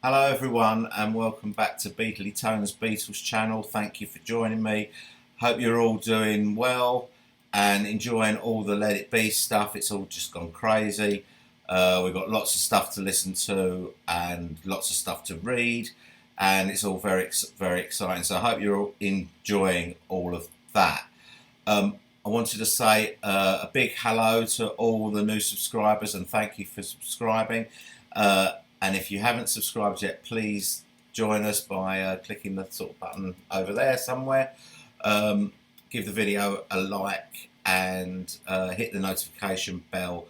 Hello everyone and welcome back to Beatles Beatles channel. Thank you for joining me. Hope you're all doing well and enjoying all the Let It Be stuff. It's all just gone crazy. We've got lots of stuff to listen to and lots of stuff to read, and it's all very exciting. So I hope you're all enjoying all of that. I wanted to say a big hello to all the new subscribers and thank you for subscribing. And if you haven't subscribed yet, please join us by clicking the sort of button over there somewhere. Give the video a like and hit the notification bell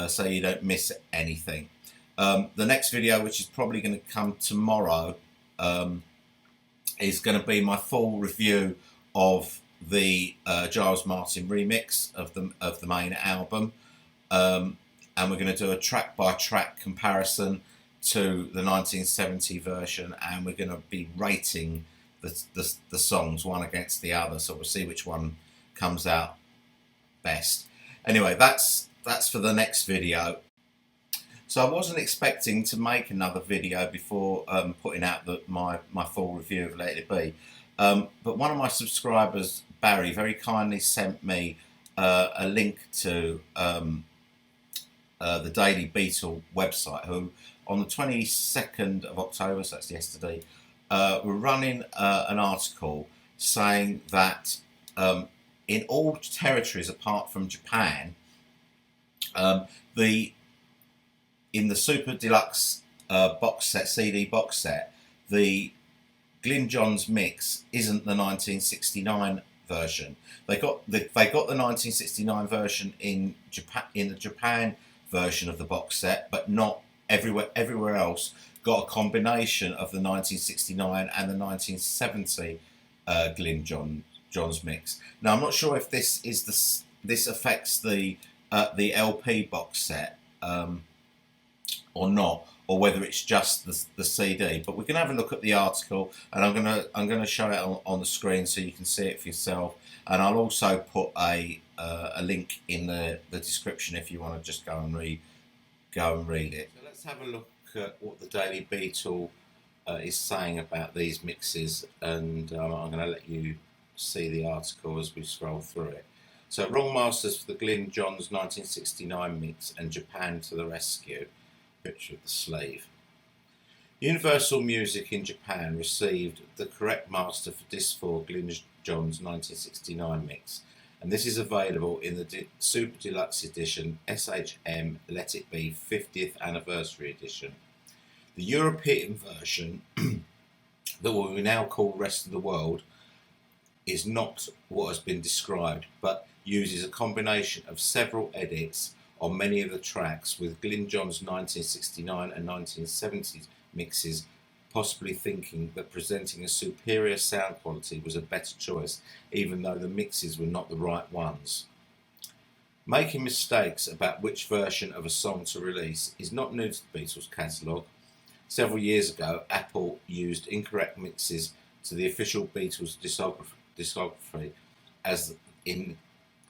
so you don't miss anything. The next video, which is probably going to come tomorrow, is going to be my full review of the Giles Martin remix of the main album, and we're going to do a track by track comparison to the 1970 version, and we're going to be rating the songs one against the other, so we'll see which one comes out best. Anyway, that's for the next video. So I wasn't expecting to make another video before putting out my full review of Let It Be, but one of my subscribers, Barry, very kindly sent me a link to the Daily Beatle website, who on the 22nd of October, so that's yesterday, we're running an article saying that in all territories apart from Japan, in the Super Deluxe box set, CD box set, the Glyn Johns mix isn't the 1969 version. They got the 1969 version in the Japan version of the box set, but not everywhere else got a combination of the 1969 and the 1970 Glyn Johns mix. Now I'm not sure if this affects the LP box set or not, or whether it's just the CD. But we can have a look at the article, and I'm gonna show it on the screen so you can see it for yourself. And I'll also put a link in the description if you want to just go and read it. So let's have a look at what the Daily Beatle is saying about these mixes, and I'm going to let you see the article as we scroll through it. So wrong masters for the Glyn Johns 1969 mix and Japan to the rescue. Picture of the sleeve. Universal Music in Japan received the correct master for Disc 4 Glyn Johns 1969 mix, and this is available in the Super Deluxe Edition SHM Let It Be 50th Anniversary Edition. The European version, that we now call Rest of the World, is not what has been described, but uses a combination of several edits on many of the tracks, with Glyn Johns 1969 and 1970s mixes possibly thinking that presenting a superior sound quality was a better choice, even though the mixes were not the right ones. Making mistakes about which version of a song to release is not new to the Beatles catalogue. Several years ago, Apple used incorrect mixes to the official Beatles discography, as in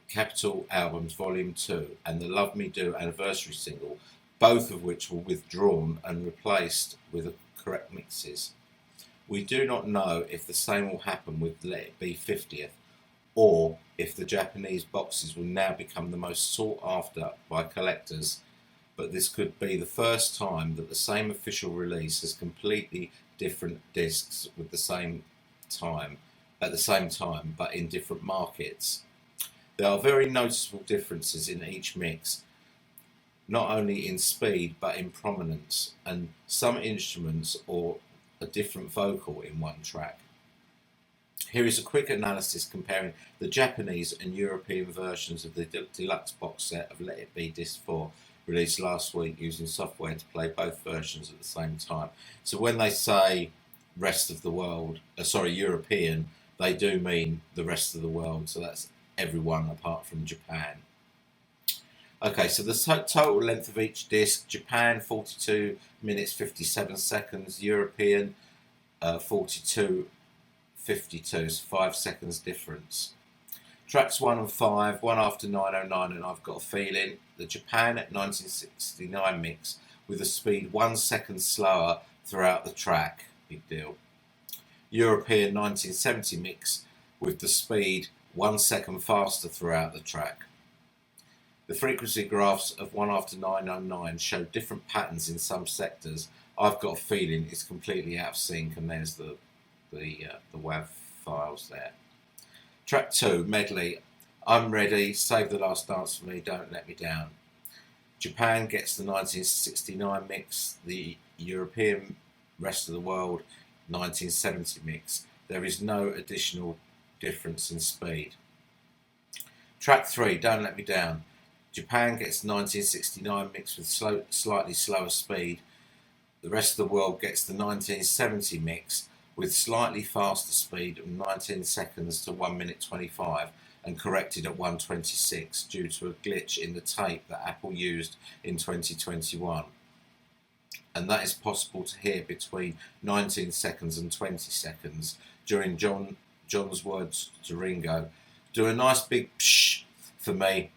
Capitol Albums Volume 2 and the Love Me Do Anniversary single, both of which were withdrawn and replaced with correct mixes. We do not know if the same will happen with Let It Be 50th, or if the Japanese boxes will now become the most sought after by collectors, but this could be the first time that the same official release has completely different discs at the same time, but in different markets. There are very noticeable differences in each mix, not only in speed but in prominence, and some instruments or a different vocal in one track. Here is a quick analysis comparing the Japanese and European versions of the deluxe box set of Let It Be Disc 4, released last week using software to play both versions at the same time. So when they say rest of the world, European, they do mean the rest of the world, so that's everyone apart from Japan. Okay, so the total length of each disc: Japan 42 minutes 57 seconds, European 42:52, so 5 seconds difference. Tracks 1 and 5, one after 9:09 and I've Got a Feeling. The Japan 1969 mix with a speed 1 second slower throughout the track, big deal. European 1970 mix with the speed 1 second faster throughout the track. The frequency graphs of 1 after 909 show different patterns in some sectors. I've got a feeling it's completely out of sync, and there's the WAV files there. Track 2, medley. I'm ready, save the last dance for me, don't let me down. Japan gets the 1969 mix, the European rest of the world 1970 mix. There is no additional difference in speed. Track 3, Don't Let Me Down. Japan gets the 1969 mix with slightly slower speed. The rest of the world gets the 1970 mix with slightly faster speed of 19 seconds to 1 minute 25 and corrected at 1:26 due to a glitch in the tape that Apple used in 2021. And that is possible to hear between 19 seconds and 20 seconds during John's words to Ringo. Do a nice big psh for me,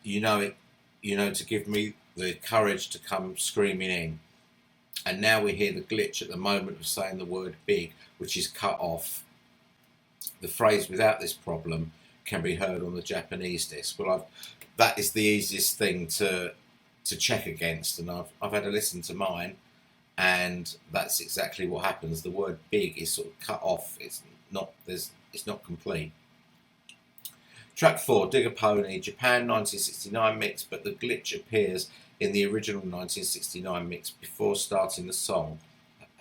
you know, to give me the courage to come screaming in. And now we hear the glitch at the moment of saying the word big, which is cut off. The phrase without this problem can be heard on the Japanese disc. Well, that is the easiest thing to check against, and I've had a listen to mine, and that's exactly what happens. The word big is sort of cut off. It's not complete. Track 4, Dig a Pony, Japan 1969 mix, but the glitch appears in the original 1969 mix before starting the song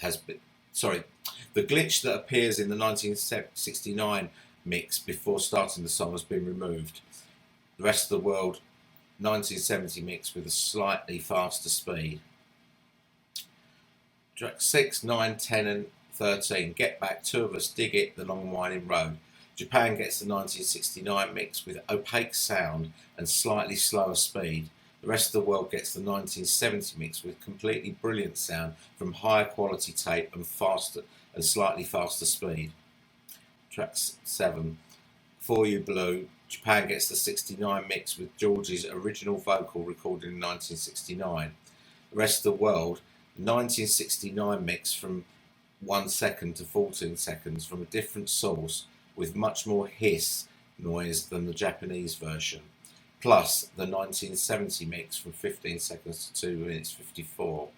the glitch that appears in the 1969 mix before starting the song has been removed. The rest of the world 1970 mix with a slightly faster speed. Track 6, 9, 10 and 13, Get Back, Two of Us, Dig It, The Long Winding Road. Japan gets the 1969 mix with opaque sound and slightly slower speed. The rest of the world gets the 1970 mix with completely brilliant sound from higher quality tape and slightly faster speed. Track 7, For You Blue. Japan gets the 69 mix with George's original vocal recorded in 1969. The rest of the world, 1969 mix from 1 second to 14 seconds from a different source with much more hiss noise than the Japanese version, plus the 1970 mix from 15 seconds to 2 minutes 54,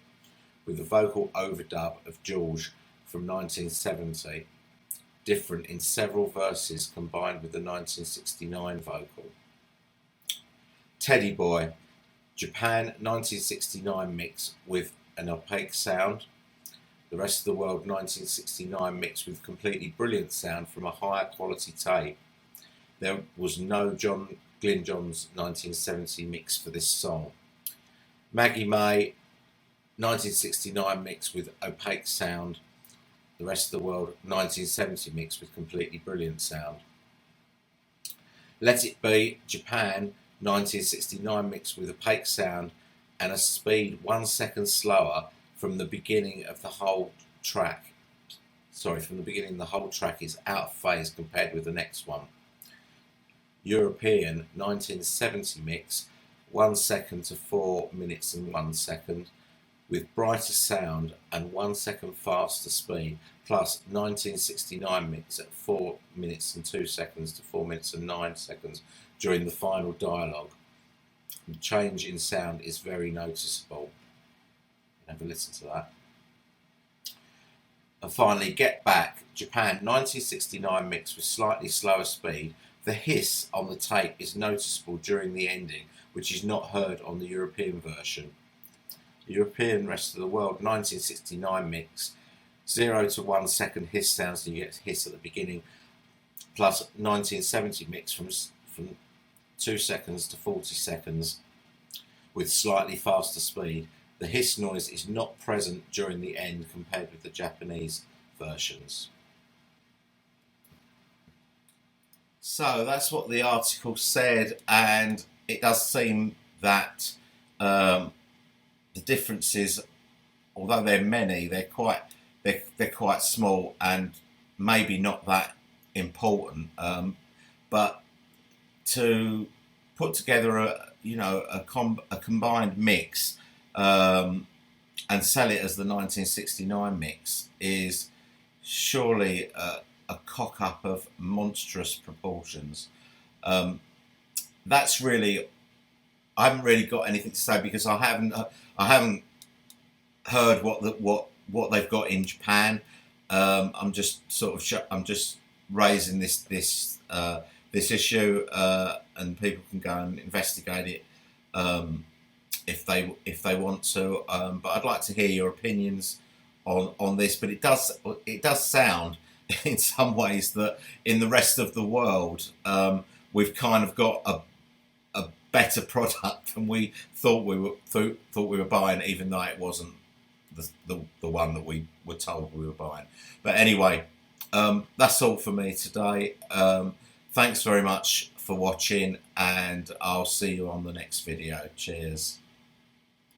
with the vocal overdub of George from 1970, different in several verses combined with the 1969 vocal. Teddy Boy, Japan 1969 mix with an opaque sound. The rest of the world 1969 mix with completely brilliant sound from a higher quality tape. There was no Glyn Johns 1970 mix for this song. Maggie May 1969 mix with opaque sound. The rest of the world 1970 mix with completely brilliant sound. Let It Be, Japan 1969 mix with opaque sound and a speed 1 second slower from the beginning of the whole track. From the beginning the whole track is out of phase compared with the next one. European 1970 mix 1 second to 4 minutes and 1 second with brighter sound and 1 second faster speed, plus 1969 mix at 4 minutes and 2 seconds to 4 minutes and 9 seconds during the final dialogue. The change in sound is very noticeable. Have a listen to that. And finally, Get Back, Japan 1969 mix with slightly slower speed. The hiss on the tape is noticeable during the ending, which is not heard on the European version. The European rest of the world 1969 mix, 0 to 1 second hiss sounds, and you get hiss at the beginning, plus 1970 mix from 2 seconds to 40 seconds with slightly faster speed. The hiss noise is not present during the end compared with the Japanese versions. So that's what the article said, and it does seem that the differences, although they're many, they're quite small and maybe not that important. But to put together a combined mix and sell it as the 1969 mix is surely a cock up of monstrous proportions. That's really, I haven't really got anything to say because I haven't heard what they've got in Japan. I'm just I'm just raising this issue, and people can go and investigate it if they want to. But I'd like to hear your opinions on this. But it does sound in some ways that in the rest of the world we've kind of got a better product than we thought we were buying, even though it wasn't the one that we were told we were buying. But anyway, that's all for me today. Thanks very much for watching, and I'll see you on the next video. Cheers.